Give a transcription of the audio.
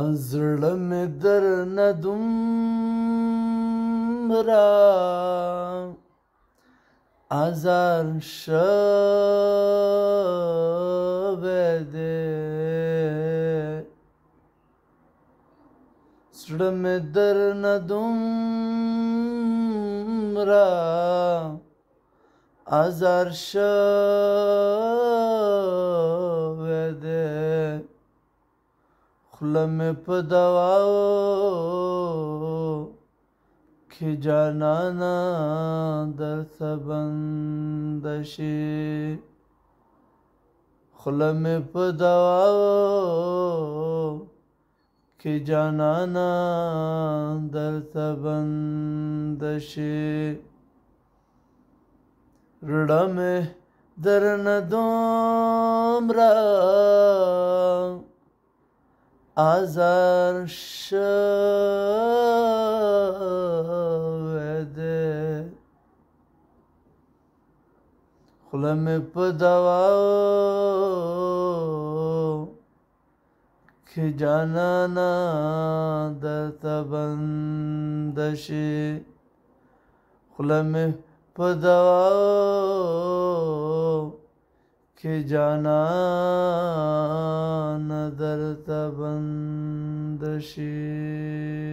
زړه مې درنه دومره ازار شوی دی زړه مې درنه دومره ازار شوی دی خوله مې په دواو کې جانانه درته بنده شي خوله مې په دواو کې جانانه درته بنده شي زړه مې درنه دومره ازار شوی دی خوله مې په دواو کې جانانه درته بنده شي خوله مې په دواو کې جانانه درته بنده شي